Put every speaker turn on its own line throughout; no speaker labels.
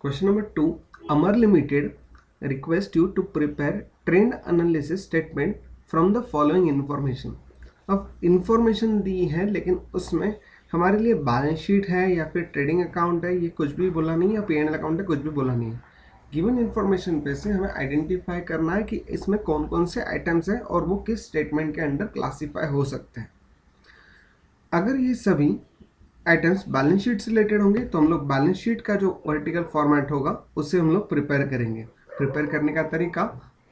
Question number 2. Amar Limited request you to prepare trend analysis statement from the following information. अब information दी है लेकिन उसमें हमारे लिए बैलेंस शीट है या फिर ट्रेडिंग अकाउंट है, ये कुछ भी बोला नहीं है, या P&L अकाउंट है, कुछ भी बोला नहीं है. गिवन इन्फॉर्मेशन पे से हमें आइडेंटिफाई करना है कि इसमें कौन कौन से आइटम्स हैं और वो किस स्टेटमेंट के अंडर क्लासीफाई हो सकते हैं. अगर ये सभी आइटम्स बैलेंस शीट से रिलेटेड होंगे तो हम लोग बैलेंस शीट का जो वर्टिकल फॉर्मेट होगा उससे हम लोग प्रिपेयर करेंगे. प्रिपेयर करने का तरीका,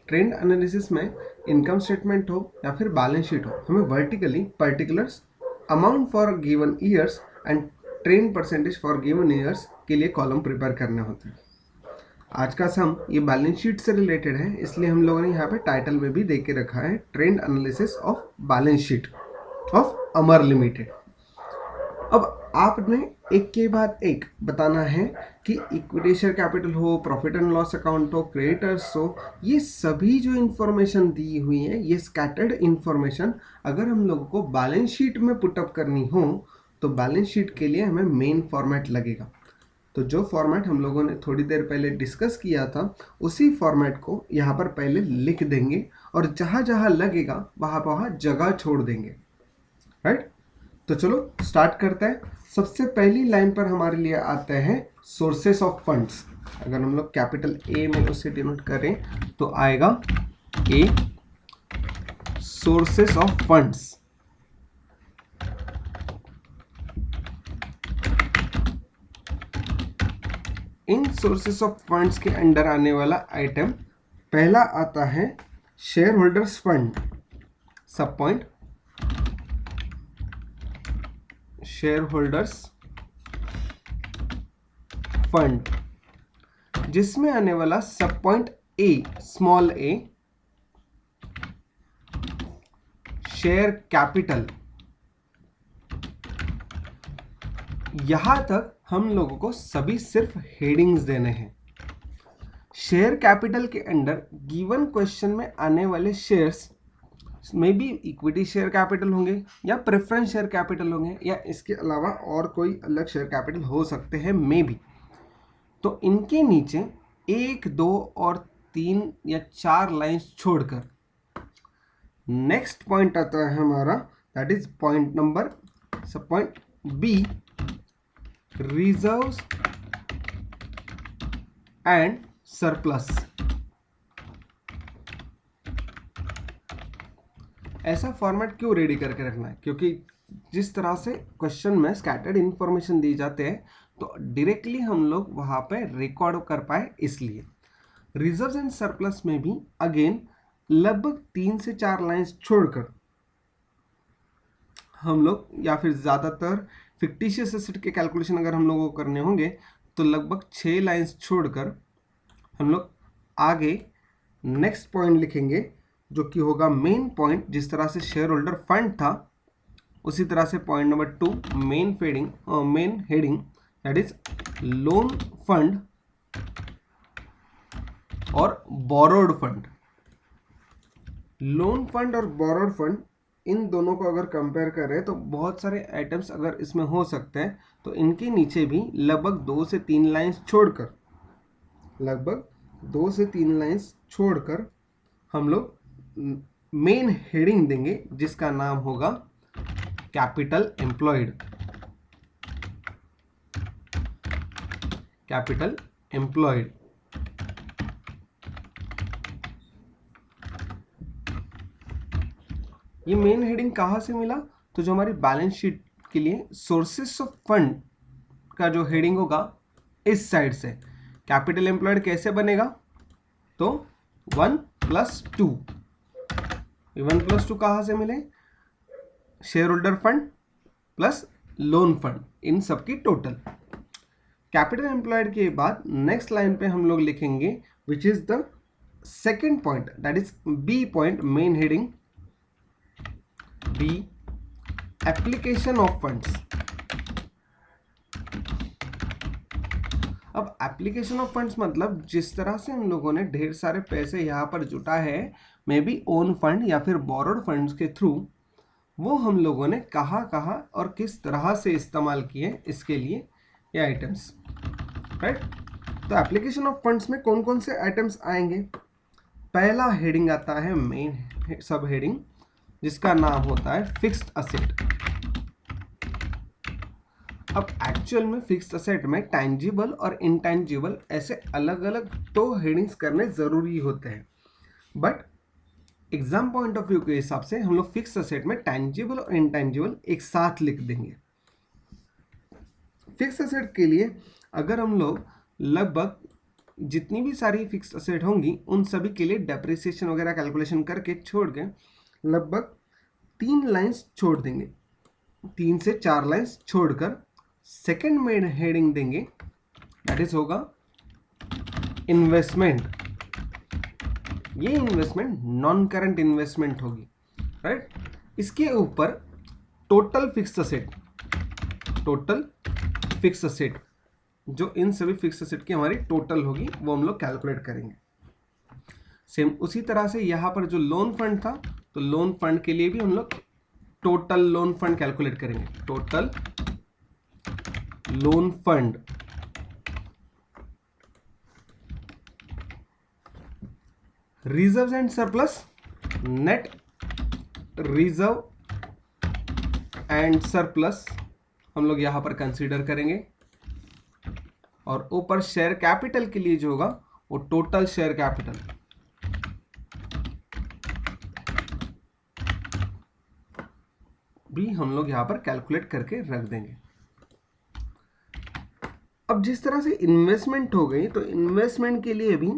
ट्रेंड एनालिसिस में इनकम स्टेटमेंट हो या फिर बैलेंस शीट हो, हमें vertically particulars, amount for given years and trend percentage for given years के लिए कॉलम प्रिपेयर करने होते हैं. आज का सम ये बैलेंस शीट से रिलेटेड है, इसलिए हम लोगों ने यहाँ पे टाइटल में भी दे के रखा है trend analysis of balance sheet of Amar limited. अब आपने एक के बाद एक बताना है कि इक्विटी शेयर कैपिटल हो, प्रॉफिट एंड लॉस अकाउंट हो, क्रेडिटर्स हो, ये सभी जो इन्फॉर्मेशन दी हुई है, ये स्कैटर्ड इन्फॉर्मेशन अगर हम लोगों को बैलेंस शीट में पुटअप करनी हो तो बैलेंस शीट के लिए हमें मेन फॉर्मेट लगेगा. तो जो फॉर्मेट हम लोगों ने थोड़ी देर पहले डिस्कस किया था उसी फॉर्मेट को यहाँ पर पहले लिख देंगे और जहाँ जहाँ लगेगा वहाँ वहाँ जगह छोड़ देंगे. राइट, तो चलो स्टार्ट करते हैं. सबसे पहली लाइन पर हमारे लिए आते हैं सोर्सेस ऑफ फंड्स. अगर हम लोग कैपिटल ए में उसे डिनोट करें तो आएगा ए, सोर्सेस ऑफ फंड्स. इन सोर्सेस ऑफ फंड्स के अंडर आने वाला आइटम पहला आता है share holders fund. Sub point share holders fund, जिसमें आने वाला sub point A, small A, share capital. यहां तक हम लोगों को सभी सिर्फ हेडिंग्स देने हैं. शेयर कैपिटल के अंडर गिवन क्वेश्चन में आने वाले शेयर्स में भी इक्विटी शेयर कैपिटल होंगे या प्रेफरेंस शेयर कैपिटल होंगे या इसके अलावा और कोई अलग शेयर कैपिटल हो सकते हैं मे बी. तो इनके नीचे 1, 2 और 3 या 4 लाइंस छोड़कर नेक्स्ट पॉइंट आता है हमारा, that is point number sub point B, reserves and surplus. ऐसा फॉर्मेट क्यों रेडी करके रखना है? क्योंकि जिस तरह से क्वेश्चन में स्कैटर्ड इंफॉर्मेशन दी जाते हैं तो डायरेक्टली हम लोग वहां पे रिकॉर्ड कर पाए, इसलिए. रिजर्व्स एंड सरप्लस में भी अगेन लगभग 3 से 4 लाइंस छोड़कर हम लोग, या फिर ज़्यादातर फिक्टिशियस एसेट के कैलकुलेशन अगर हम लोगों को करने होंगे तो लगभग 6 लाइंस छोड़कर हम लोग आगे नेक्स्ट पॉइंट लिखेंगे जो कि होगा मेन पॉइंट. जिस तरह से शेयर होल्डर फंड था उसी तरह से point number 2 main heading that is loan fund और बोरोड फंड. लोन फंड और बोरोड फंड, इन दोनों को अगर कंपेयर करें तो बहुत सारे आइटम्स अगर इसमें हो सकते हैं, तो इनके नीचे भी लगभग 2 से 3 लाइंस छोड़कर हम लोग मेन हेडिंग देंगे जिसका नाम होगा कैपिटल एम्प्लॉयड. ये मेन हेडिंग कहाँ से मिला? तो जो हमारी बैलेंस शीट के लिए सोर्सेस ऑफ फंड का जो हेडिंग होगा इस साइड से. कैपिटल एम्प्लॉयड कैसे बनेगा? तो 1+2. 1+2 कहाँ से मिले? Share holder fund plus loan fund, इन सबकी टोटल. कैपिटल एम्प्लॉयड के बाद नेक्स्ट लाइन पे हम लोग लिखेंगे which is the second point, that is B point, main heading B, application of funds. अब एप्लीकेशन ऑफ फंड्स मतलब जिस तरह से हम लोगों ने ढेर सारे पैसे यहाँ पर जुटा है, मे बी ओन फंड या फिर बोरोड फंड्स के थ्रू, वो हम लोगों ने कहाँ कहाँ और किस तरह से इस्तेमाल किए इसके लिए ये आइटम्स. राइट, तो एप्लीकेशन ऑफ फंड्स में कौन कौन से आइटम्स आएंगे? पहला हेडिंग आता है मेन सब हेडिंग, जिसका नाम होता है फिक्स्ड असेट। अब एक्चुअल में फिक्स्ड असेट में टैंजिबल और इनटैंजिबल ऐसे अलग अलग तो हेडिंग्स करने ज़रूरी होते हैं, but exam point of view के हिसाब से हम लोग फिक्स्ड असेट में टैंजिबल और इनटैंजिबल एक साथ लिख देंगे। फिक्स्ड असेट के लिए अगर हम लोग लगभग जितनी भी सारी फिक्स्ड असेट होंगी उन सभी के लिए डेप्रिसिएशन वगैरह कैलकुलेशन करके छोड़ के लगभग 3 लाइंस छोड़ देंगे, 3 से 4 लाइंस छोड़कर सेकेंड मेन हेडिंग देंगे, दैट इज होगा इन्वेस्टमेंट। ये इन्वेस्टमेंट नॉन करंट इन्वेस्टमेंट होगी, राइट। इसके ऊपर total fixed asset, total fixed asset जो इन सभी फिक्स्ड असेट की हमारी टोटल होगी वो हम लोग कैलकुलेट करेंगे। सेम उसी तरह से यहाँ पर जो लोन फंड था, तो लोन फंड के लिए भी हम लोग टोटल लोन फंड कैलकुलेट करेंगे, total loan fund. Reserves and surplus, net reserve and surplus हम लोग यहां पर कंसीडर करेंगे। और ऊपर शेयर कैपिटल के लिए जो होगा वो टोटल शेयर कैपिटल, भी हम लोग यहां पर कैलकुलेट करके रख देंगे। अब जिस तरह से इन्वेस्टमेंट हो गई, तो इन्वेस्टमेंट के लिए भी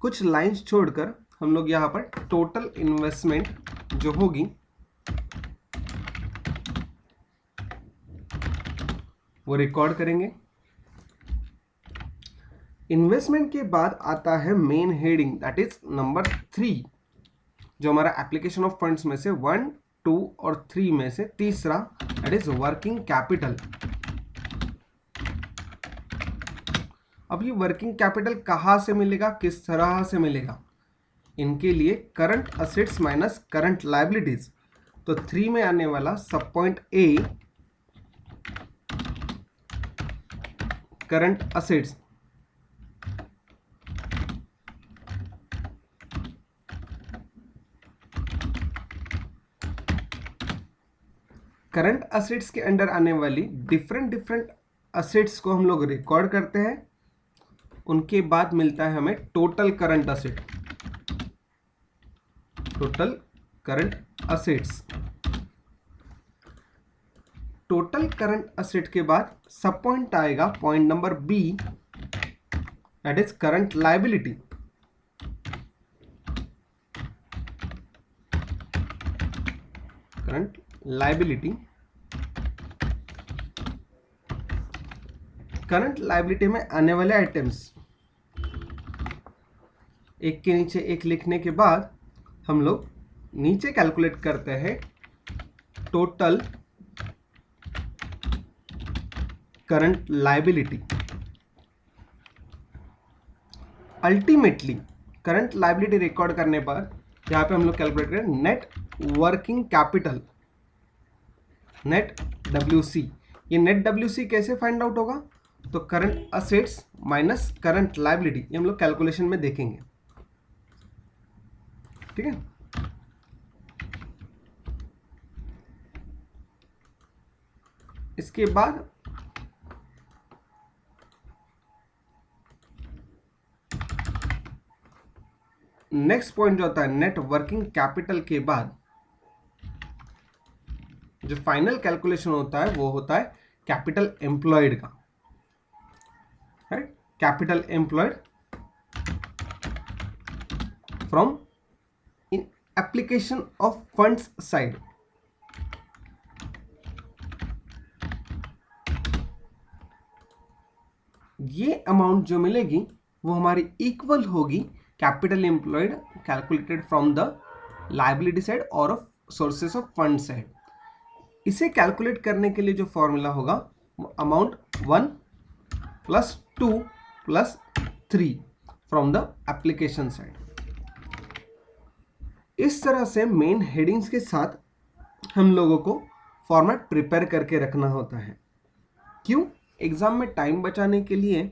कुछ लाइंस छोड़कर हम लोग यहां पर टोटल इन्वेस्टमेंट जो होगी वो रिकॉर्ड करेंगे। इन्वेस्टमेंट के बाद आता है main heading, that is number 3, जो हमारा एप्लीकेशन ऑफ फंड्स में से 1, 2 और 3 में से तीसरा, दैट इज वर्किंग कैपिटल। अब ये वर्किंग कैपिटल कहाँ से मिलेगा, किस तरह से मिलेगा? इनके लिए current assets minus current liabilities. तो 3 में आने वाला सब पॉइंट ए करंट असेट्स, करंट असेट्स के अंडर आने वाली डिफरेंट असेट्स को हम लोग रिकॉर्ड करते हैं। उनके बाद मिलता है हमें total current asset, total current assets. Total current asset के बाद सब पॉइंट आएगा point number B, that is current liability. Current liability, current liability में आने वाले आइटम्स एक के नीचे एक लिखने के बाद हम लोग नीचे कैलकुलेट करते हैं total current liability. Ultimately current liability record करने पर यहां पे हम लोग कैलकुलेट करें net working capital, net WC। ये नेट WC कैसे फाइंड आउट होगा? तो current assets minus current liability, ये हम लोग कैलकुलेशन में देखेंगे, ठीक है। इसके बाद नेक्स्ट पॉइंट जो होता है नेट वर्किंग कैपिटल के बाद जो फाइनल कैलकुलेशन होता है वो होता है कैपिटल एम्प्लॉयड का, right. Capital employed from in application of funds side. ये अमाउंट जो मिलेगी वो हमारी इक्वल होगी capital employed calculated from the liability side और of sources of fund side. इसे कैलकुलेट करने के लिए जो फॉर्मूला होगा वो amount 1 + 2 + 3 from the application side. इस तरह से मेन हेडिंग्स के साथ हम लोगों को फॉर्मेट प्रिपेयर करके रखना होता है। क्यों? एग्जाम में टाइम बचाने के लिए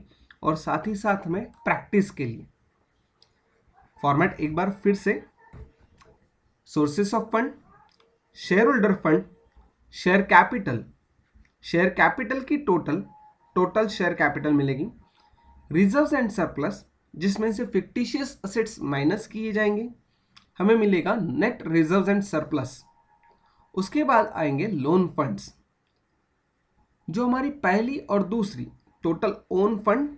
और साथ ही साथ में प्रैक्टिस के लिए। फॉर्मेट एक बार फिर से, sources of fund, share holder fund, share capital, share capital की टोटल शेयर कैपिटल मिलेगी, रिजर्व्स एंड सरप्लस जिसमें से फिक्टिशियस असेट्स माइनस किए जाएंगे, हमें मिलेगा नेट रिजर्व्स एंड सरप्लस। उसके बाद आएंगे लोन फंड्स, जो हमारी पहली और दूसरी total own fund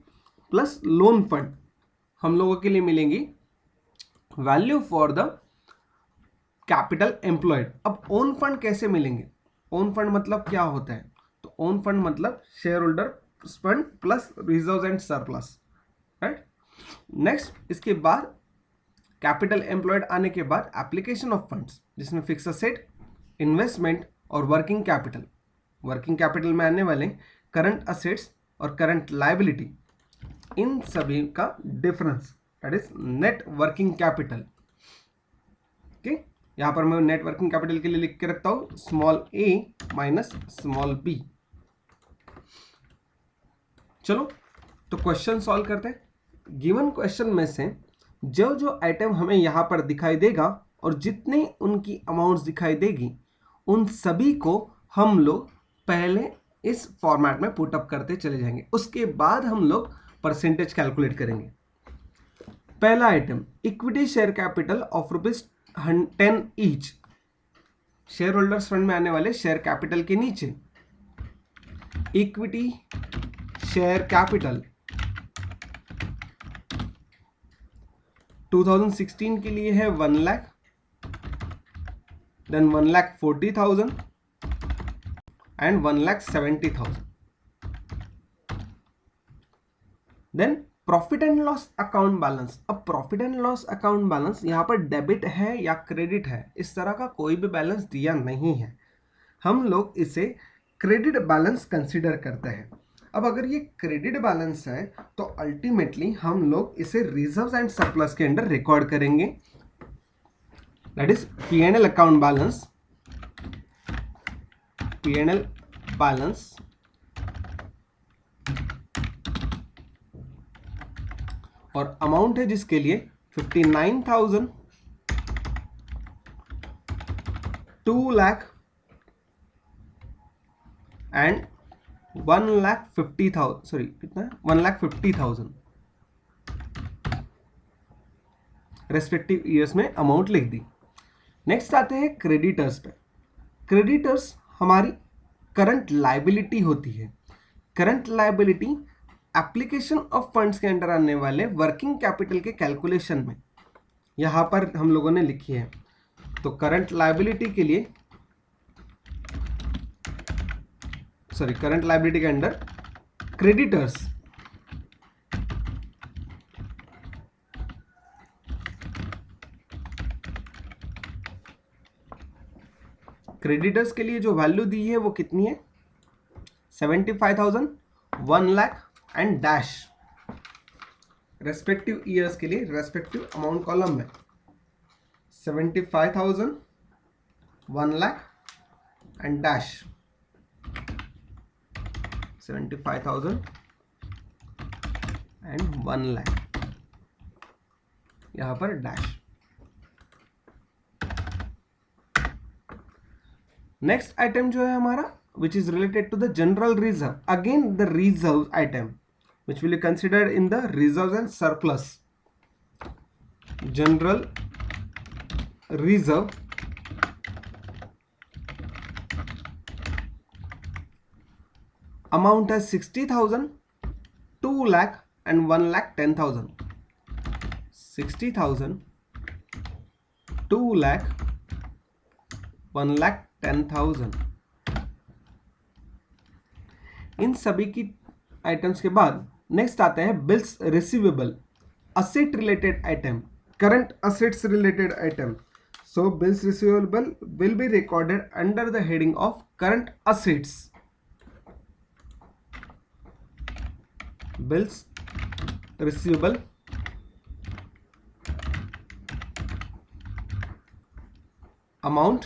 plus loan fund हम लोगों के लिए मिलेंगी value for the capital employed. अब ओन फंड कैसे मिलेंगे? ओन फंड मतलब क्या होता है? तो ओन फंड मतलब share holder fund plus reserves and surplus, right. Next इसके बाद कैपिटल एम्प्लॉयड आने के बाद एप्लीकेशन ऑफ फंड्स, जिसमें फिक्स असेट, इन्वेस्टमेंट और वर्किंग कैपिटल। वर्किंग कैपिटल में आने वाले करंट असेट्स और करंट लायबिलिटी, इन सभी का difference that is net working capital. Okay, यहां पर मैं नेट वर्किंग कैपिटल के लिए लिख के रखता हूं स्मॉल ए माइनस स्मॉल बी। चलो तो क्वेश्चन सॉल्व करते हैं। गिवन क्वेश्चन में से जो जो आइटम हमें यहां पर दिखाई देगा और जितने उनकी अमाउंट्स दिखाई देगी, उन सभी को हम लोग पहले इस फॉर्मेट में पुटअप करते चले जाएंगे। उसके बाद हम लोग परसेंटेज कैलकुलेट करेंगे। पहला item, equity share capital of ₹10 each. Share holders fund में आने वाले शेयर कैपिटल के नीचे इक्विटी शेयर कैपिटल 2016 के लिए है 1 lakh, then 1,40,000 and 1,70,000। Then profit and loss account balance. अब profit and loss account balance यहाँ पर डेबिट है या क्रेडिट है, इस तरह का कोई भी बैलेंस दिया नहीं है। हम लोग इसे क्रेडिट बैलेंस कंसीडर करते हैं। अब अगर ये क्रेडिट बैलेंस है तो अल्टीमेटली हम लोग इसे रिजर्व्स एंड सरप्लस के अंडर रिकॉर्ड करेंगे, that is P&L account balance. P&L balance और अमाउंट है जिसके लिए 59,000, 2 लाख एंड 1,50,000, सॉरी कितना, 1,50,000 रेस्पेक्टिव ईयर्स में अमाउंट लिख दी। नेक्स्ट आते हैं क्रेडिटर्स पे। क्रेडिटर्स हमारी करंट लायबिलिटी होती है। Current liability application of funds के अंडर आने वाले वर्किंग कैपिटल के कैलकुलेशन में यहां पर हम लोगों ने लिखी है। तो करंट लायबिलिटी के लिए, सॉरी करंट लायबिलिटी के अंडर क्रेडिटर्स, क्रेडिटर्स के लिए जो वैल्यू दी है वो कितनी है? 75,000, 1 lakh and dash. Respective years के लिए रेस्पेक्टिव अमाउंट कॉलम में 75,000, 1 lakh and dash. 75,000 and 1 lakh, यहां पर डैश। नेक्स्ट आइटम जो है हमारा which is related to the general reserve, again the reserve item which will be considered in the reserves and surplus. General reserve amount है 60,000, 2 lakh and 1,10,000. 60,000, 2 lakh, 1,10,000। इन सभी की items के बाद नेक्स्ट आता है bills receivable, asset related item, current assets related item. So bills receivable will be recorded under the heading of current assets. Bills receivable amount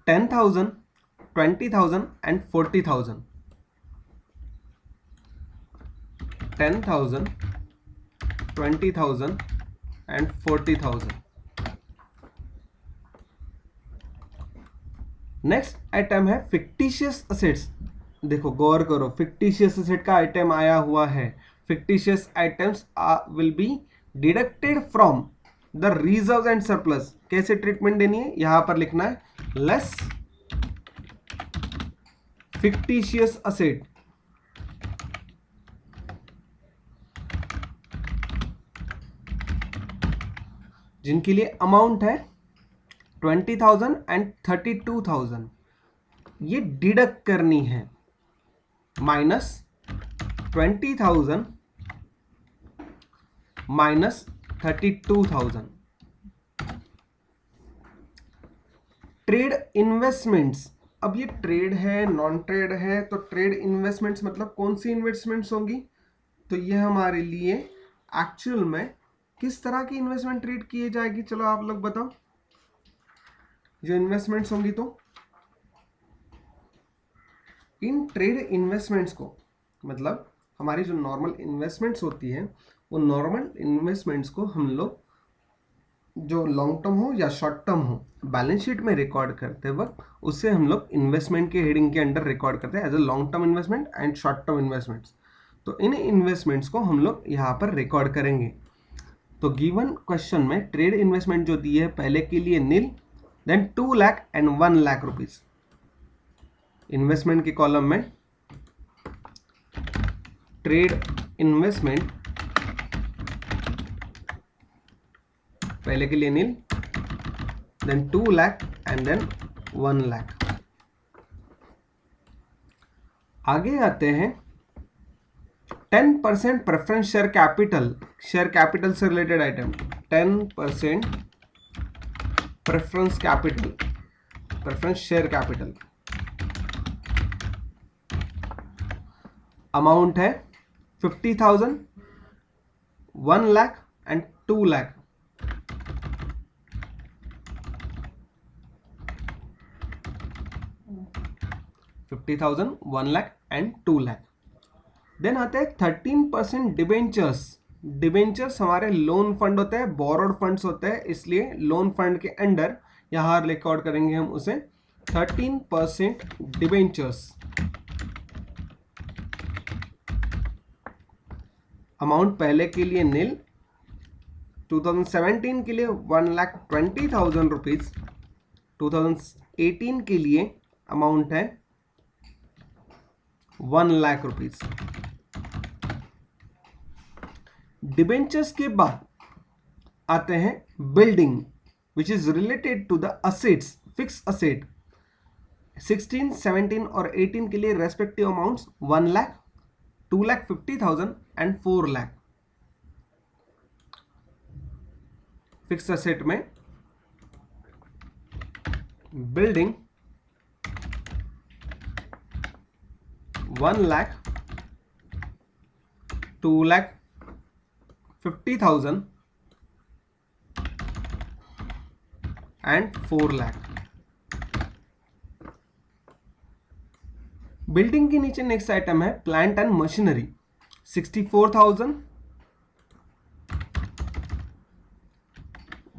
10,000, 20,000 and 40,000. 10,000, 20,000 and 40,000. Next item है fictitious assets. देखो गौर करो, fictitious asset का item आया हुआ है. Fictitious items will be deducted from the reserve and surplus. कैसे treatment देनी है, यहां पर लिखना है लेस फिक्टिशियस असेट. जिनके लिए अमाउंट है 20,000 एंड 32,000, ये डिडक्ट करनी है. Minus 20,000 minus 32,000. Trade investments. अब ये ट्रेड है, नॉन ट्रेड है, तो ट्रेड इन्वेस्टमेंट्स मतलब कौन सी इन्वेस्टमेंट्स होंगी, तो ये हमारे लिए एक्चुअल में किस तरह की इन्वेस्टमेंट ट्रीट की जाएगी. चलो आप लोग बताओ. जो इन्वेस्टमेंट्स होंगी, तो इन ट्रेड इन्वेस्टमेंट्स को मतलब हमारी जो नॉर्मल इन्वेस्टमेंट्स होती है, वो नॉर्मल इन्वेस्टमेंट्स को हम लोग जो लॉन्ग टर्म हो या शॉर्ट टर्म हो, बैलेंस शीट में रिकॉर्ड करते वक्त उसे हम लोग इन्वेस्टमेंट के हेडिंग के अंडर रिकॉर्ड करते हैं as a long term investment and short term investments. तो इन इन्वेस्टमेंट्स को हम लोग यहाँ पर रिकॉर्ड करेंगे. तो गिवन क्वेश्चन में ट्रेड इन्वेस्टमेंट जो दी है, पहले के लिए nil, then 2 lakh and 1 lakh rupees. Investment के कॉलम में ट्रेड इन्वेस्टमेंट पहले के लिए nil, then 2 lakh and then 1 lakh. आगे आते हैं 10% preference share capital. Share capital से related item. 10% preference capital, preference share capital. Amount है 50,000, 1 lakh and 2 lakh. $50,000, 1 lakh and 2 lakh. Then आते हैं 13% डिबेंचर्स. डिबेंचर्स हमारे लोन फंड होते हैं, बोरोड फंड्स होते हैं, इसलिए लोन फंड के अंडर यहां रिकॉर्ड करेंगे हम उसे 13% डिबेंचर्स. अमाउंट पहले के लिए नील, 2017 के लिए 1,20,000 रुपीज, 2018 के लिए अमाउंट है 1 लाख रुपीज. डिबेंचर्स के बाद आते हैं building, which is related to the assets, fix asset. 16, 17 और 18 के लिए respective amounts 1 lakh, 2,50,000 and 4 lakh. Fix asset में building 1 lakh, 2,50,000 and 4 lakh. Building के नीचे नेक्स्ट आइटम है plant and machinery. 64,000,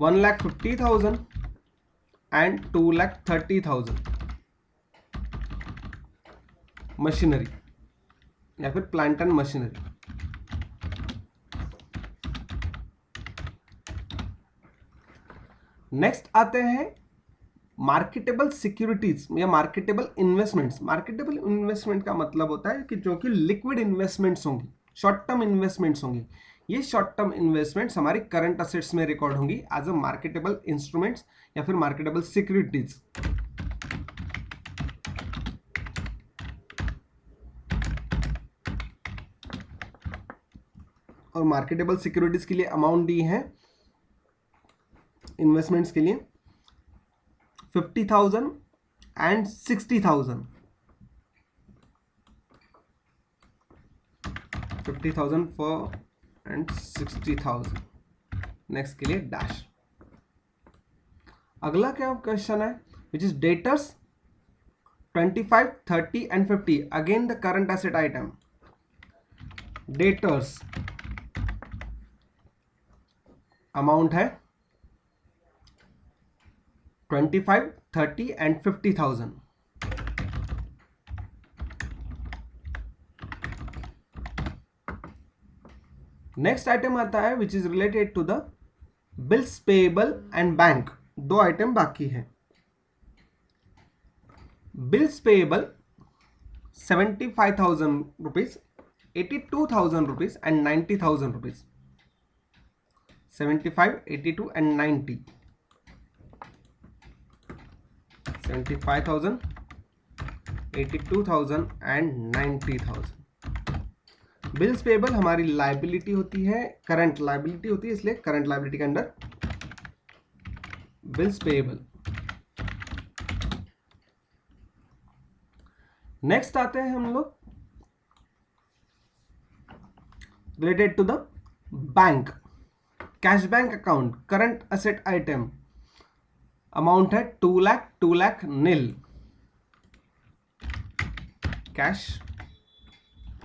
1,50,000 and 2,30,000. Machinery या फिर प्लांट एंड मशीनरी. नेक्स्ट आते हैं मार्केटेबल सिक्योरिटीज या मार्केटेबल इन्वेस्टमेंट्स. मार्केटेबल इन्वेस्टमेंट का मतलब होता है कि जो कि लिक्विड इन्वेस्टमेंट्स होंगी, शॉर्ट टर्म इन्वेस्टमेंट्स होंगी. ये शॉर्ट टर्म इन्वेस्टमेंट्स हमारी करंट असेट्स में रिकॉर्ड होंगी एज अ मार्केटेबल इंस्ट्रूमेंट्स या फिर मार्केटेबल सिक्योरिटीज. और मार्केटेबल सिक्योरिटीज के लिए अमाउंट दी है इन्वेस्टमेंट्स के लिए 50,000 एंड 60,000. 50,000 for and 60,000. नेक्स्ट के लिए डैश. अगला क्या क्वेश्चन है, which is debtors 25, 30 and 50. Again the current asset item. Debtors amount है 25, 30 एंड 50,000। नेक्स्ट आइटम आता है which is related to the bills payable and bank. दो आइटम बाकी है। Bills payable 75,000 rupees, 82,000 rupees and 90,000 rupees. 75, 82 and 90। 75,000, 82,000 and 90,000। Bills payable हमारी liability होती है, करंट लाइबिलिटी होती है, इसलिए करंट लाइबिलिटी के अंडर बिल्स पेएबल। नेक्स्ट आते हैं हम लोग related to the bank. Cash bank account current asset item amount है 2 लाख, 2 लाख नील। कैश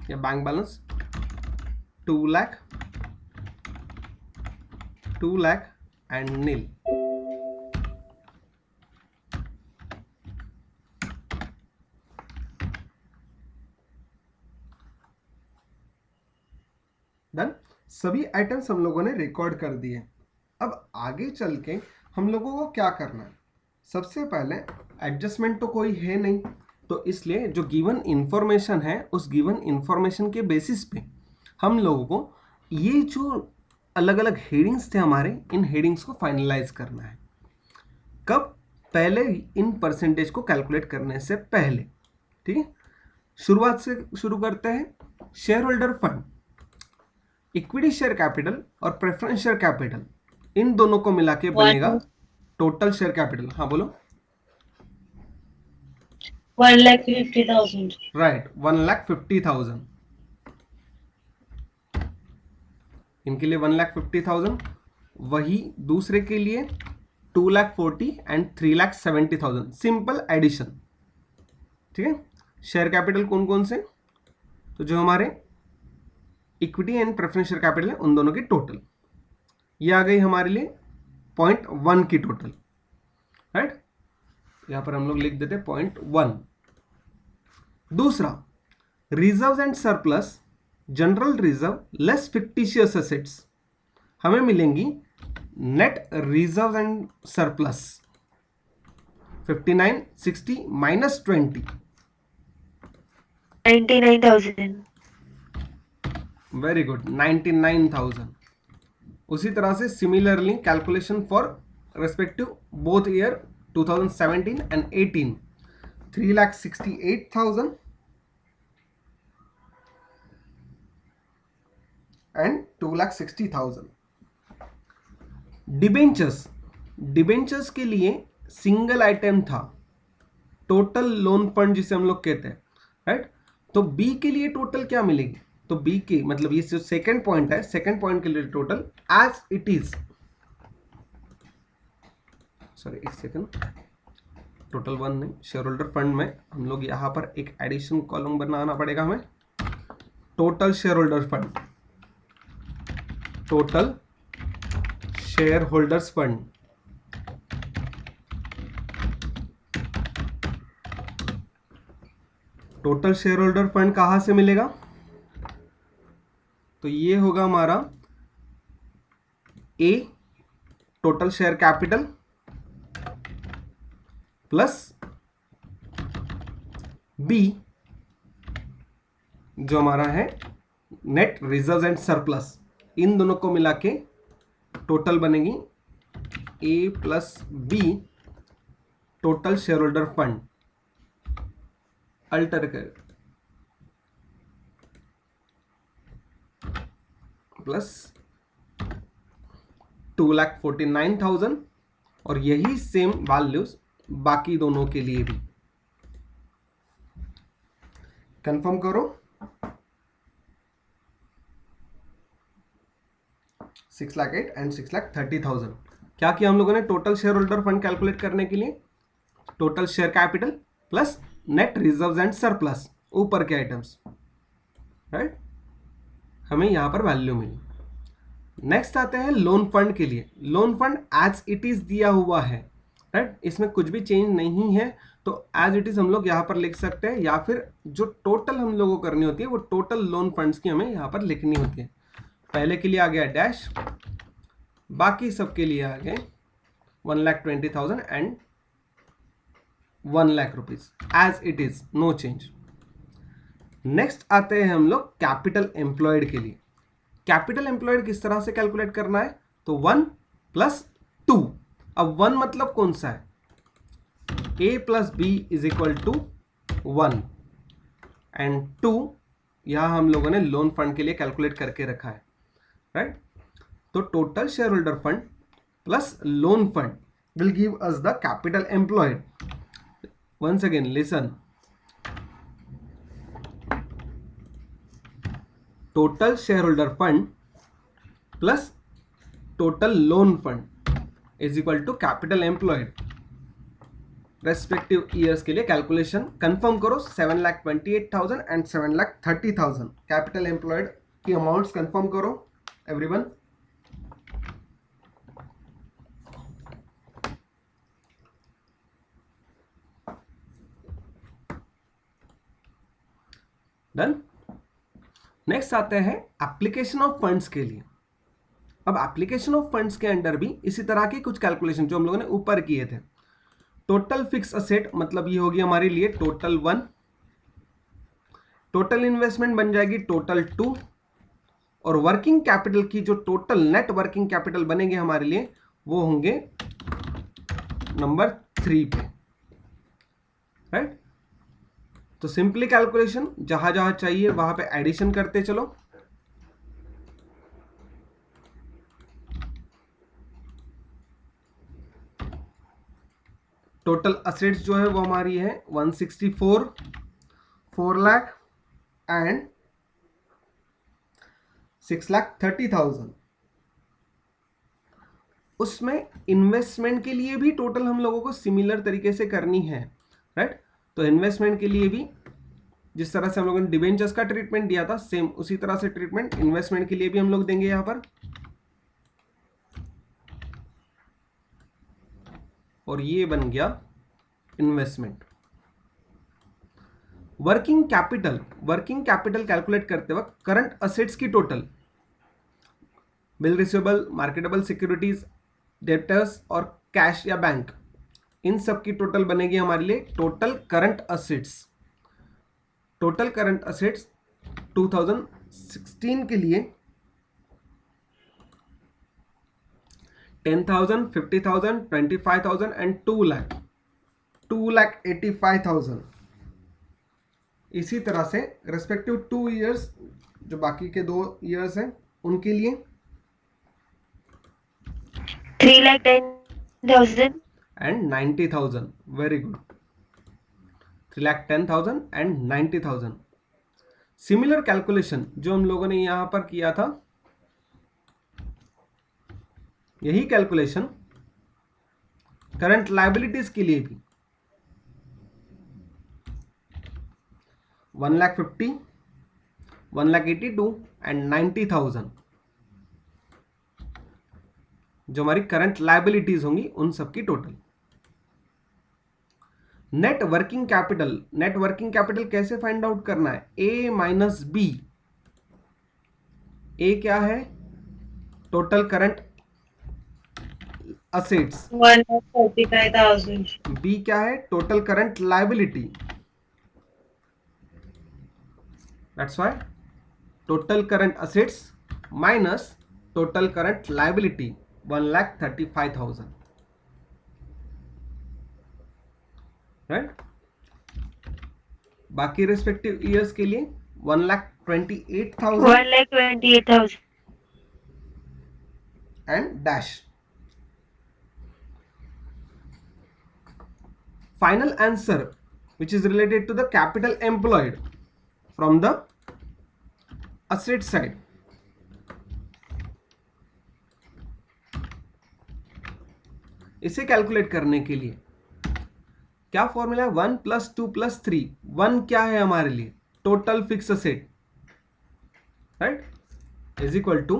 या bank balance 2 lakh, 2 lakh and nil. Done. सभी आइटम्स हम लोगों ने रिकॉर्ड कर दिए। अब आगे चल के हम लोगों को क्या करना है? सबसे पहले एडजस्टमेंट तो कोई है नहीं, तो इसलिए जो गिवन इंफॉर्मेशन है उस गिवन इंफॉर्मेशन के बेसिस पे हम लोगों को ये जो अलग अलग हेडिंग्स थे हमारे, इन हेडिंग्स को फाइनलाइज करना है। कब? पहले इन परसेंटेज को कैलकुलेट करने से पहले। ठीक है, शुरुआत से शुरू करते हैं। Share holder fund, equity share capital और प्रेफरेंस शेयर कैपिटल, इन दोनों को मिला के बनेगा टोटल शेयर कैपिटल। हाँ बोलो।
1,50,000।
राइट, 1,50,000। इनके लिए 1,50,000। वही दूसरे के लिए 2,40,000 एंड 3,70,000। Simple addition. ठीक है, शेयर कैपिटल कौन कौन से? तो जो हमारे equity and preference share capital है उन दोनों की टोटल, ये आ गई हमारे लिए 0.1 की टोटल। राइट, यहां पर हम लोग लिख देते 0.1। दूसरा, reserve and surplus, general reserve less fictitious assets, हमें मिलेंगी net reserve and surplus 59, 60 minus 20,
99,000।
Very good, 99,000। उसी तरह से similarly calculation for respective both year 2017 and 18, 3,68,000 and 2,60,000। Debentures, debentures के लिए सिंगल आइटम था, टोटल लोन फंड जिसे हम लोग कहते हैं। राइट, तो बी के लिए टोटल क्या मिलेगी? तो बी के मतलब ये जो सेकंड पॉइंट है, सेकंड पॉइंट के लिए total as it is, sorry एक सेकंड, टोटल 1 नहीं, शेयर होल्डर फंड में हम लोग यहां पर एक एडिशन कॉलम बनाना पड़ेगा हमें। Total share holder fund, total share holders fund, total share holder fund कहां से मिलेगा? तो ये होगा हमारा A total share capital plus B जो हमारा है नेट रिजर्व एंड सरप्लस, इन दोनों को मिला के टोटल बनेगी A plus B total share holder fund. अल्टर कर प्लस 2,49,000 और यही सेम वैल्यूज बाकी दोनों के लिए भी। कंफर्म करो। 6,08,000 एंड 6,30,000। क्या किया हम लोगों ने? Total share holder fund calculate करने के लिए total share capital plus net reserves and surplus, ऊपर के आइटम्स। राइट, हमें यहाँ पर वैल्यू मिली। नेक्स्ट आते हैं लोन फंड के लिए। Loan fund as it is दिया हुआ है, राइट, इसमें कुछ भी चेंज नहीं है, तो एज इट इज हम लोग यहाँ पर लिख सकते हैं, या फिर जो टोटल हम लोगों को करनी होती है वो टोटल लोन फंड्स की हमें यहाँ पर लिखनी होती है। पहले के लिए आ गया डैश, बाकी सबके लिए आ गए 1,20,000 and 1 lakh rupees as it is, no change. Next आते हैं हम लोग कैपिटल एम्प्लॉयड के लिए। कैपिटल एम्प्लॉयड किस तरह से कैलकुलेट करना है, तो 1 + 2। अब 1 मतलब कौन सा है, A + B = 1 एंड 2 यहां हम लोगों ने लोन फंड के लिए कैलकुलेट करके रखा है, राइट। तो total share holder fund plus loan fund will give us the capital employed. Once again listen, total share holder fund plus total loan fund = capital employed. Respective years के लिए calculation confirm करो, 7,28,000 and 7,30,000 capital employed की amounts confirm करो everyone. Done. Next आते हैं application of funds के लिए। अब एप्लीकेशन ऑफ फंड्स के अंडर भी इसी तरह की कुछ कैलकुलेशन जो हम लोगों ने ऊपर किए थे। टोटल फिक्स असेट मतलब ये होगी हमारे लिए टोटल 1, टोटल इन्वेस्टमेंट बन जाएगी टोटल 2, और वर्किंग कैपिटल की जो टोटल नेट वर्किंग कैपिटल बनेंगे हमारे लिए वो होंगे नंबर 3 पे, राइट। तो सिंपली कैलकुलेशन जहां जहां चाहिए वहां पे एडिशन करते चलो। टोटल असेट्स जो है वो हमारी है 164, 4 लाख एंड 6,30,000। उसमें इन्वेस्टमेंट के लिए भी टोटल हम लोगों को सिमिलर तरीके से करनी है, राइट। तो इन्वेस्टमेंट के लिए भी जिस तरह से हम लोगों ने डिबेंचर्स का ट्रीटमेंट दिया था सेम उसी तरह से ट्रीटमेंट इन्वेस्टमेंट के लिए भी हम लोग देंगे यहां पर। और ये बन गया इन्वेस्टमेंट। वर्किंग कैपिटल कैलकुलेट करते वक्त करंट असेट्स की total, bill receivable, marketable securities, debtors और कैश या बैंक, इन सब की टोटल बनेगी हमारे लिए total current assets. Total current assets 2016 के लिए 10,000, 50,000, 25,000 एंड 2 लाख, 2,85,000। इसी तरह से रेस्पेक्टिव 2 ईयर्स जो बाकी के 2 ईयर्स हैं उनके लिए
3,10,000
and 90,000। Very good, 3,10,000 and 90,000। Similar calculation जो हम लोगों ने यहां पर किया था, यही कैलकुलेशन करंट लायबिलिटीज के लिए भी 1,50,000, 1,82,000 एंड 90,000 जो हमारी करंट लायबिलिटीज होंगी उन सब की टोटल। नेट वर्किंग कैपिटल कैसे फाइंड आउट करना है, ए माइनस बी। ए क्या है, टोटल करंट असेट्स,
1,35,000
बी क्या है, total current liability. That's why total current assets minus total current liability 1,35,000, right. बाकी रेस्पेक्टिव ईयर्स के लिए 1,28,000
1,28,000
and dash. Final answer which is related to the capital employed from the asset side. इसे calculate करने के लिए क्या formula है, 1 + 2 + 3। 1 क्या है हमारे लिए, total fixed asset, right. Is equal to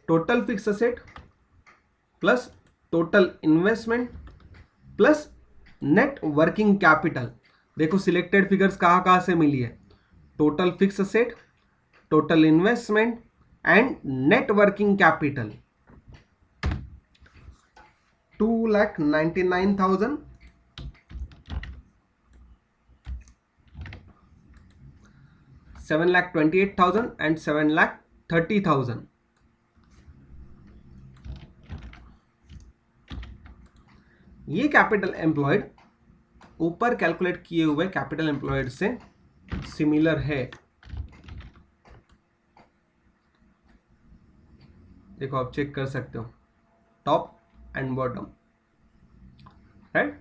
total fixed asset plus total investment plus net working capital. देखो सिलेक्टेड फिगर्स कहां से मिली है, total fixed asset, total investment and net working capital. 2,99,000, 7,28,000 and 7,30,000। ये कैपिटल एम्प्लॉयड ऊपर calculate किए हुए capital employed से सिमिलर है। देखो आप चेक कर सकते हो टॉप एंड बॉटम, राइट।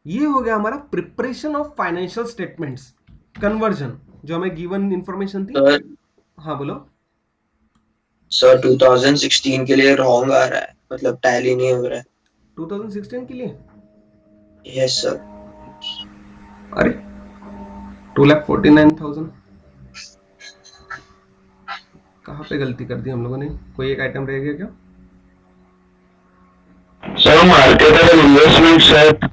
ये हो गया हमारा preparation of financial statements conversion, जो हमें गिवन इंफॉर्मेशन थी।
सर
हाँ बोलो।
सर 2016 के लिए रॉन्ग आ रहा है, मतलब टैली नहीं हो रहा है।
2016 के लिए?
Yes sir.
अरे 2,49,000 कहाँ पे गलती कर दी हम लोगों ने? कोई एक आइटम रह गया क्या?
सर मार्केटेबल इन्वेस्टमेंट शायद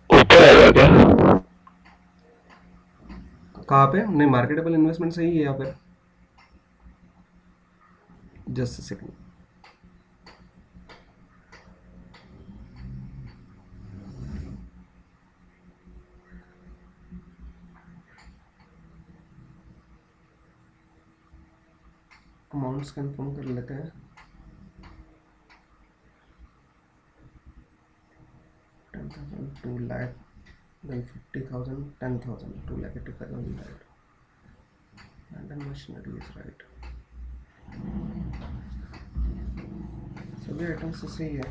ऊपर आएगा क्या?
कहाँ पे? नहीं, मार्केटेबल इन्वेस्टमेंट सही है यहाँ पे। Just a second. Amounts confirm कर लेते हैं। 10,000, 2 lakh, then 50,000, 10,000, 2,85,000, right? And then machinery is right. सभी आइटम्स तो सही है।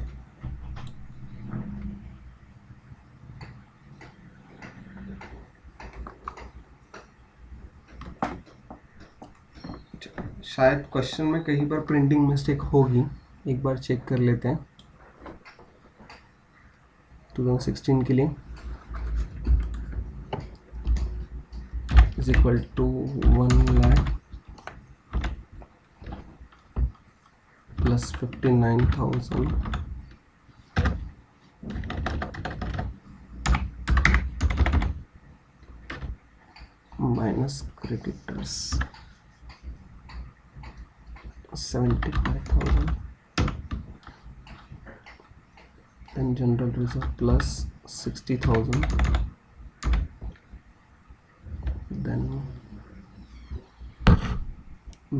शायद क्वेश्चन में कहीं पर प्रिंटिंग मिस्टेक होगी, एक बार चेक कर लेते हैं। 2016 के लिए is equal to 1 lakh plus 59,000 minus creditors 75,000, then general reserve plus 60,000, then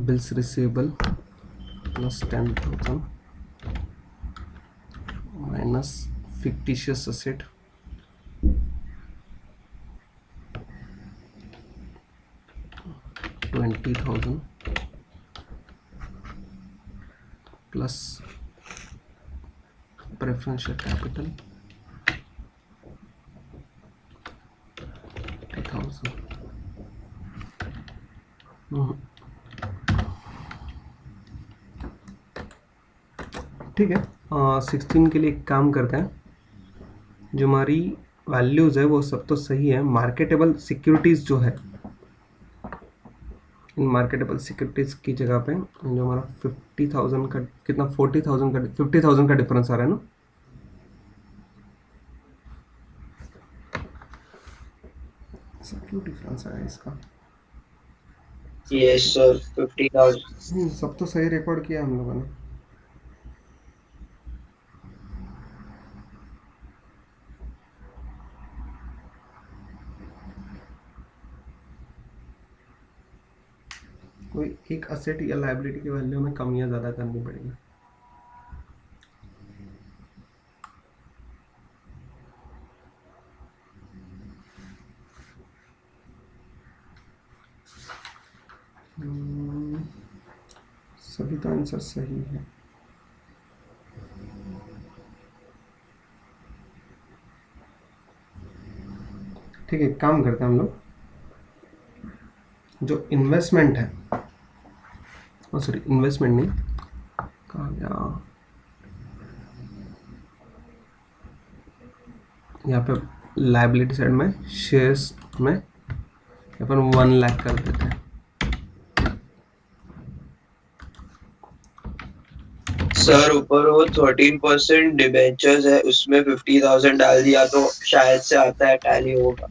bills receivable plus 10,000 minus fictitious asset 20,000 plus preferential capital 50,000। ठीक है, 16 के लिए एक काम करते हैं। जो हमारी वैल्यूज़ है वो सब तो सही है। मार्केटेबल सिक्योरिटीज़ जो है, इन मार्केटेबल सिक्योरिटीज़ की जगह पे जो हमारा 50,000 का कितना 40,000 का 50,000 का डिफरेंस आ रहा है ना। क्यों डिफरेंस आया इसका?
Yes sir 50,000।
सब तो सही रिकॉर्ड किया हम लोगों ने। कोई एक असेट या लायबिलिटी की वैल्यू में कम या ज़्यादा करनी पड़ेगी। सभी तो आंसर सही है। ठीक है, काम करते हैं हम लोग। जो इन्वेस्टमेंट है, सॉरी इन्वेस्टमेंट नहीं, कहाँ गया? यहाँ पे लायबिलिटी साइड में शेयर्स में यहाँ पर 1 लाख कर देते हैं।
सर ऊपर वो 13% डिबेंचर्स है, उसमें 50,000 डाल दिया तो शायद से आता है, टैली होगा।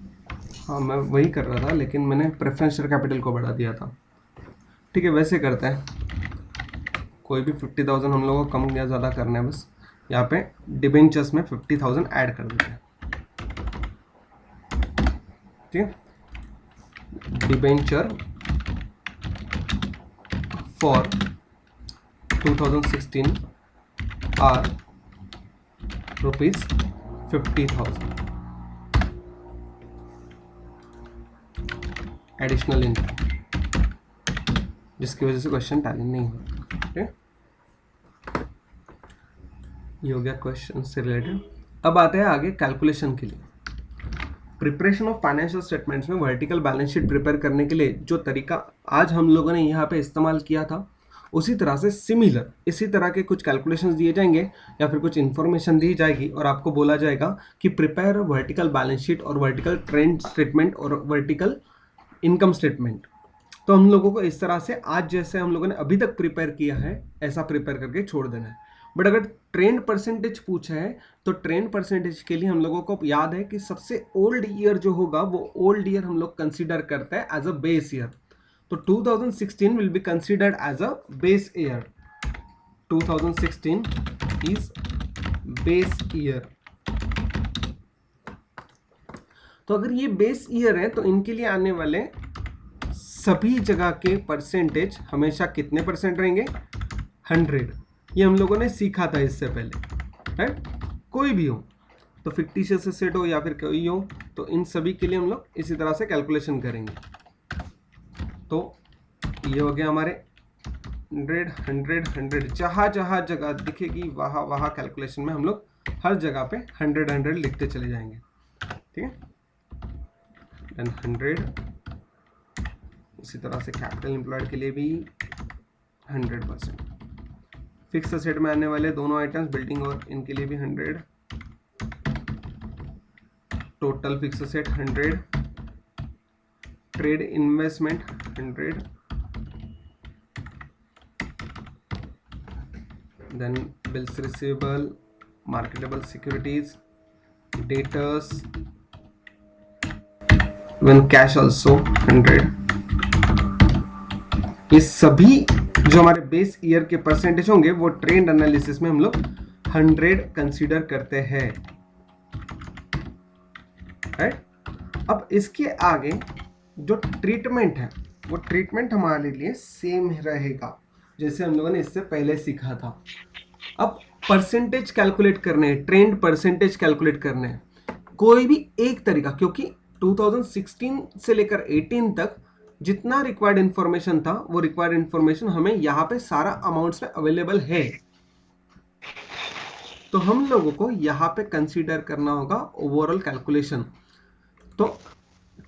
हाँ मैं वही कर रहा था, लेकिन मैंने प्रेफरेंस शेयर कैपिटल को बढ़ा दिया था। ठीक है, वैसे करते हैं, कोई भी 50,000 हम लोगों को कम या ज़्यादा करना है, बस यहाँ पे डिबेंचर्स में 50,000 ऐड कर देते हैं। ठीक है, debenture for 2016 are ₹50,000 additional income, जिसकी वजह से क्वेश्चन टैली नहीं हुआ। ठीक है, ये हो गया क्वेश्चन से रिलेटेड। अब आते हैं आगे कैलकुलेशन के लिए। प्रिपरेशन ऑफ फाइनेंशियल स्टेटमेंट्स में वर्टिकल बैलेंस शीट प्रिपेयर करने के लिए जो तरीका आज हम लोगों ने यहाँ पे इस्तेमाल किया था, उसी तरह से सिमिलर इसी तरह के कुछ कैलकुलेशंस दिए जाएंगे या फिर कुछ इन्फॉर्मेशन दी जाएगी और आपको बोला जाएगा कि प्रिपेयर वर्टिकल बैलेंस शीट और वर्टिकल ट्रेंड स्टेटमेंट और वर्टिकल इनकम स्टेटमेंट। तो हम लोगों को इस तरह से आज जैसे हम लोगों ने अभी तक प्रिपेयर किया है ऐसा प्रिपेयर करके छोड़ देना है। बट अगर ट्रेंड परसेंटेज पूछा है तो ट्रेंड परसेंटेज के लिए हम लोगों को याद है कि सबसे ओल्ड ईयर जो होगा वो ओल्ड ईयर हम लोग कंसीडर करते हैं एज अ बेस ईयर। तो 2016 will be considered as a base year. 2016 is base year. तो अगर ये बेस ईयर है तो इनके लिए आने वाले सभी जगह के परसेंटेज हमेशा कितने परसेंट रहेंगे? 100। ये हम लोगों ने सीखा था इससे पहले, राइट? कोई भी हो तो फिक्टिशियस एसेट हो या फिर कोई हो, तो इन सभी के लिए हम लोग इसी तरह से कैलकुलेशन करेंगे। तो ये हो गया हमारे 100 जहाँ जहाँ जगह दिखेगी वहाँ वहाँ कैलकुलेशन में हम लोग हर जगह पे 100 लिखते चले जाएंगे। ठीक है, देन 100। इसी तरह से कैपिटल एम्प्लॉयड के लिए भी 100%। फिक्स असेट में आने वाले दोनों आइटम्स बिल्डिंग और इनके लिए भी 100। Total fixed asset 100। Trade investment 100। Then bills receivable, marketable securities, debtors, when cash also 100। ये सभी जो हमारे बेस ईयर के परसेंटेज होंगे वो ट्रेंड एनालिसिस में हम लोग 100 कंसीडर करते हैं, राइट? अब इसके आगे जो ट्रीटमेंट है वो ट्रीटमेंट हमारे लिए सेम रहेगा जैसे हम लोगों ने इससे पहले सीखा था। अब परसेंटेज कैलकुलेट करने हैं, ट्रेंड परसेंटेज कैलकुलेट करने हैं, कोई भी एक तरीका, क्योंकि 2016 से लेकर 18 तक जितना रिक्वायर्ड इंफॉर्मेशन था वो रिक्वायर्ड इंफॉर्मेशन हमें यहाँ पे सारा अमाउंट्स में अवेलेबल है। तो हम लोगों को यहाँ पे कंसीडर करना होगा ओवरऑल कैलकुलेशन। तो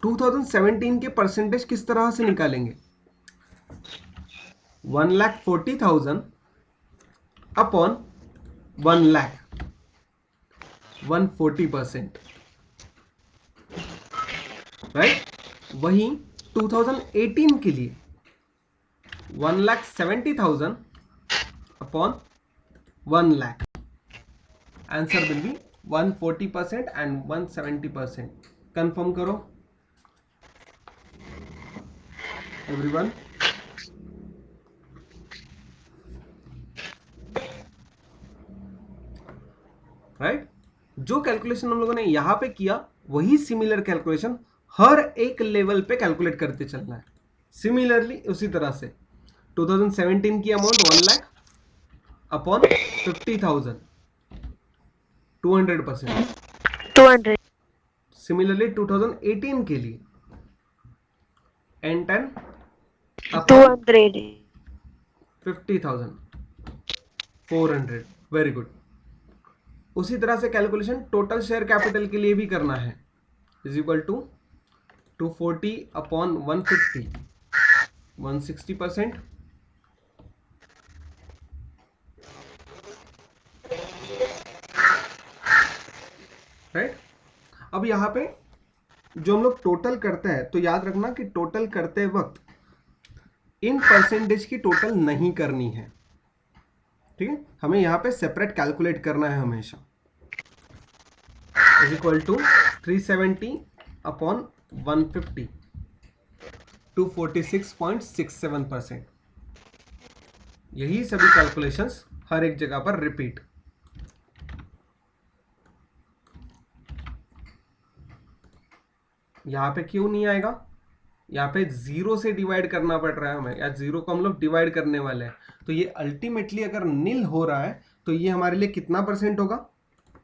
2017 के परसेंटेज किस तरह से निकालेंगे? 1,40,000 अपॉन 1 लाख, 140%, राइट? वही 2018 के लिए 1,70,000 upon 1 lakh. Answer will be 140% and 170%। Confirm करो एवरीवन। राइट? जो कैलकुलेशन हम लोगों ने यहां पे किया वही सिमिलर कैलकुलेशन हर एक लेवल पे कैलकुलेट करते चलना है। सिमिलरली उसी तरह से 2017 की अमाउंट 1 लाख अपॉन 50,000, 200%।
200.
सिमिलरली 2018 के लिए N10
200.
50,000, 400। Very good. उसी तरह से कैलकुलेशन टोटल शेयर कैपिटल के लिए भी करना है, is equal to 240 upon 150, 160%। Right? अब यहाँ पे जो हम लोग टोटल करते हैं तो याद रखना कि टोटल करते वक्त इन परसेंटेज की टोटल नहीं करनी है। ठीक है, हमें यहाँ पे सेपरेट कैलकुलेट करना है हमेशा। Is equal to 370 upon 150 246.67%। यही सभी कैलकुलेशंस हर एक जगह पर रिपीट। यहाँ पे क्यों नहीं आएगा? यहाँ पे 0 से डिवाइड करना पड़ रहा है हमें, या 0 को हम लोग डिवाइड करने वाले हैं। तो ये अल्टीमेटली अगर नील हो रहा है तो ये हमारे लिए कितना परसेंट होगा?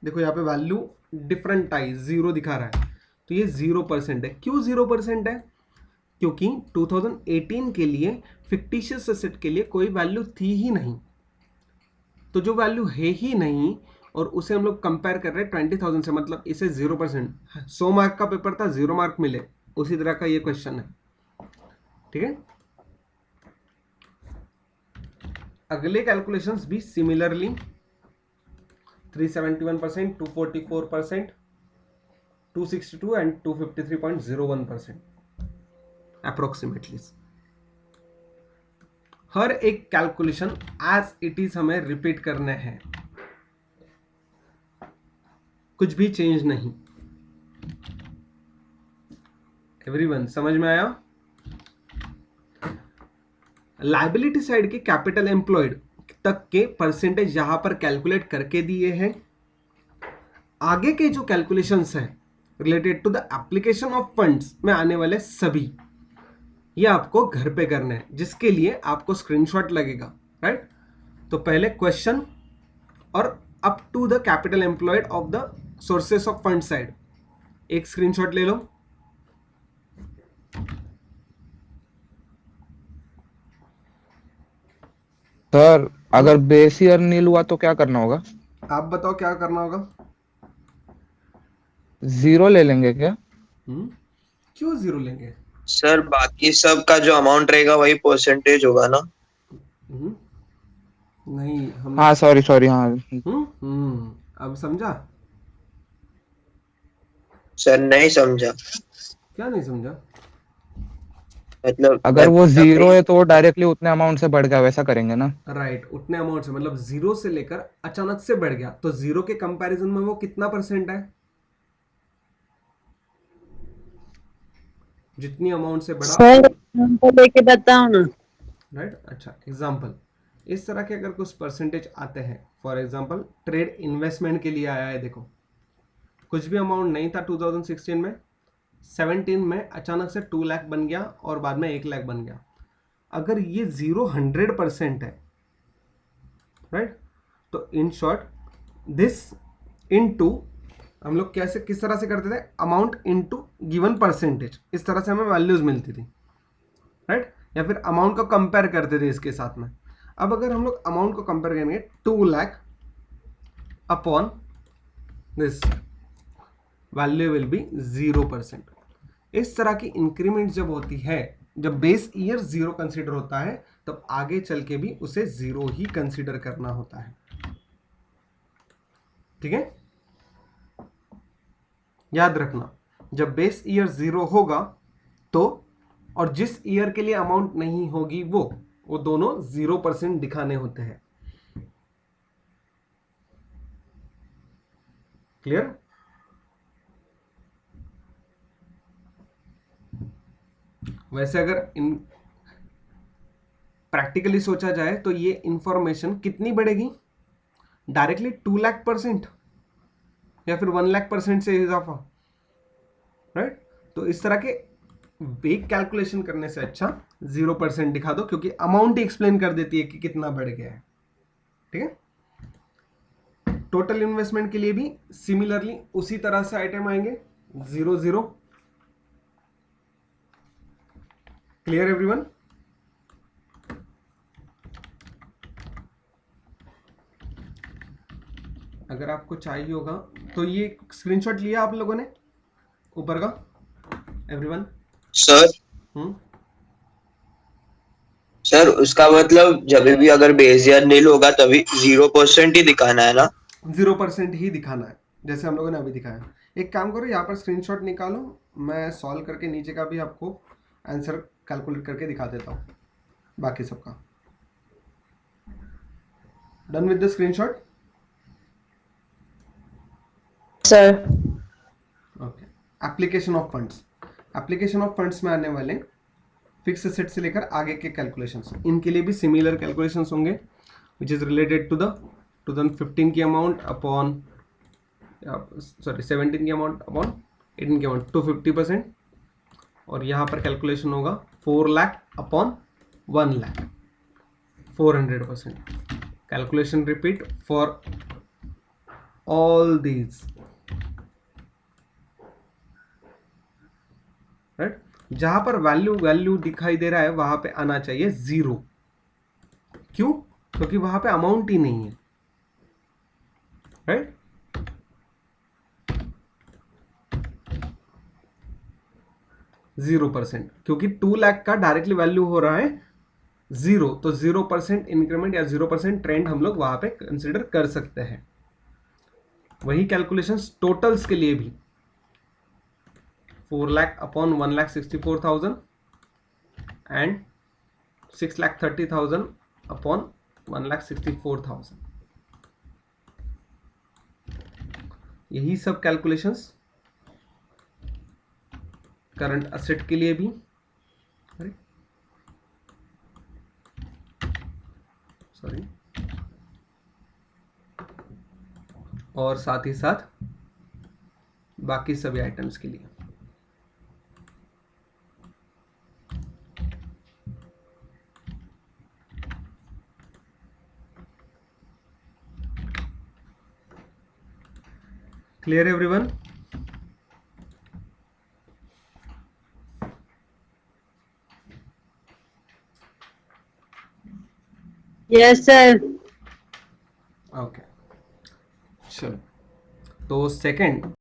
देखो यहाँ पे वैल्यू डिफरेंट आई 0 दिखा रहा है, तो ये 0% है। क्यों 0% है? क्योंकि 2018 के लिए फिक्टिशियस एसेट के लिए कोई वैल्यू थी ही नहीं। तो जो वैल्यू है ही नहीं और उसे हम लोग कंपेयर कर रहे हैं 20,000 से, मतलब इसे 0%। 100 मार्क का पेपर था, 0 मार्क मिले, उसी तरह का ये क्वेश्चन है। ठीक है, अगले कैलकुलेशंस भी सिमिलरली 371%, 244%, 262 एंड 253.01% अप्रोक्सीमेटली। हर एक कैलकुलेशन एज इट इज हमें रिपीट करने हैं, कुछ भी चेंज नहीं। एवरीवन समझ में आया? लायबिलिटी साइड के कैपिटल एम्प्लॉयड तक के परसेंटेज यहां पर कैलकुलेट करके दिए हैं। आगे के जो कैलकुलेशंस हैं related to the application of funds में आने वाले सभी, ये आपको घर पे करना है, जिसके लिए आपको स्क्रीनशॉट लगेगा, राइट? तो पहले क्वेश्चन और up to the capital employed of the sources of fund side एक स्क्रीनशॉट ले लो।
सर अगर बेस ईयर नील हुआ तो क्या करना होगा?
आप बताओ क्या करना होगा?
0 ले लेंगे क्या?
क्यों 0 लेंगे?
सर बाकी सब का जो अमाउंट रहेगा वही परसेंटेज होगा ना?
नहीं, हम
हाँ सॉरी हाँ।
अब समझा?
सर नहीं समझा।
क्या नहीं समझा?
मतलब
अगर वो 0 है तो वो डायरेक्टली उतने अमाउंट से बढ़ गया, वैसा करेंगे ना?
राइट, उतने अमाउंट से, मतलब 0 से लेकर अचानक से बढ़ गया, तो 0 के कंपैरिजन में वो कितना परसेंट है? जितनी अमाउंट से बढ़ा।
सर हमको लेके बताओ ना।
राइट, अच्छा एग्जांपल, इस तरह के अगर कुछ परसेंटेज आते हैं, फॉर एग्जांपल ट्रेड इन्वेस्टमेंट के लिए आया है, देखो कुछ भी अमाउंट नहीं था 2016 में, 17 में अचानक से 2 लाख बन गया और बाद में 1 लाख बन गया। अगर ये 100% है, राइट, तो इन शॉर्ट दिस इनटू, हम लोग कैसे किस तरह से करते थे, अमाउंट इनटू गिवन परसेंटेज, इस तरह से हमें वैल्यूज मिलती थी, राइट? या फिर अमाउंट को कंपेयर करते थे इसके साथ में। अब अगर हम लोग अमाउंट को कंपेयर करेंगे 2 lakh upon this, value will be 0%। इस तरह की इंक्रीमेंट जब होती है, जब बेस ईयर 0 कंसीडर होता है, तब आगे चल के भी उसे 0 ही कंसीडर करना होता है। ठीक है, याद रखना, जब बेस ईयर 0 होगा तो, और जिस ईयर के लिए अमाउंट नहीं होगी वो दोनों 0% दिखाने होते हैं। क्लियर? वैसे अगर इन प्रैक्टिकली सोचा जाए तो ये इंफॉर्मेशन कितनी बढ़ेगी? डायरेक्टली 2 लाख% या फिर 1 लाख% से इजाफा, राइट? तो इस तरह के वेग कैलकुलेशन करने से अच्छा 0% दिखा दो, क्योंकि अमाउंट ही एक्सप्लेन कर देती है कि कितना बढ़ गया है। ठीक है, टोटल इन्वेस्टमेंट के लिए भी सिमिलरली उसी तरह से आइटम आएंगे 0 0। Clear everyone? अगर आपको चाहिए होगा तो ये स्क्रीनशॉट लिया आप लोगों ने ऊपर का, एवरीवन?
सर सर उसका मतलब जब भी अगर बेस ईयर नील होगा तभी 0% ही दिखाना है ना?
0% ही दिखाना है, जैसे हम लोगों ने अभी दिखाया। एक काम करो, यहाँ पर स्क्रीनशॉट निकालो, मैं सॉल्व करके नीचे का भी आपको आंसर कैलकुलेट करके दिखा देता हूँ बाकी सबका। Done with the screenshot?
Sir.
Okay, application of funds. Application of funds में आने वाले फिक्स एसेट से लेकर आगे के कैलकुलेशंस, इनके लिए भी सिमिलर कैलकुलेशंस होंगे, which is related to the 2015 की अमाउंट अपॉन, सॉरी 17 की अमाउंट अपॉन 18 की अमाउंट, 250%, और यहाँ पर कैलकुलेशन होगा 4 lakh upon 1 lakh, 400%. Calculation repeat for all these, right. जहां पर वैल्यू दिखाई दे रहा है वहां पे आना चाहिए 0. क्यों? क्योंकि वहां पे अमाउंट ही नहीं है, राइट. %, क्योंकि 2 लाख का डायरेक्टली वैल्यू हो रहा है 0, तो 0% इंक्रीमेंट या 0% ट्रेंड हम लोग वहां पे कंसिडर कर सकते हैं. वही कैलकुलेशंस टोटल्स के लिए भी, 4 लाख अपॉन 1,64,000 एंड 6,30,000 अपॉन 1,64,000. यही सब कैलकुलेशंस करंट असेट के लिए भी, सॉरी, और साथ ही साथ बाकी सभी आइटम्स के लिए. Clear everyone?
Yes sir.
Okay, चलो. तो सेकंड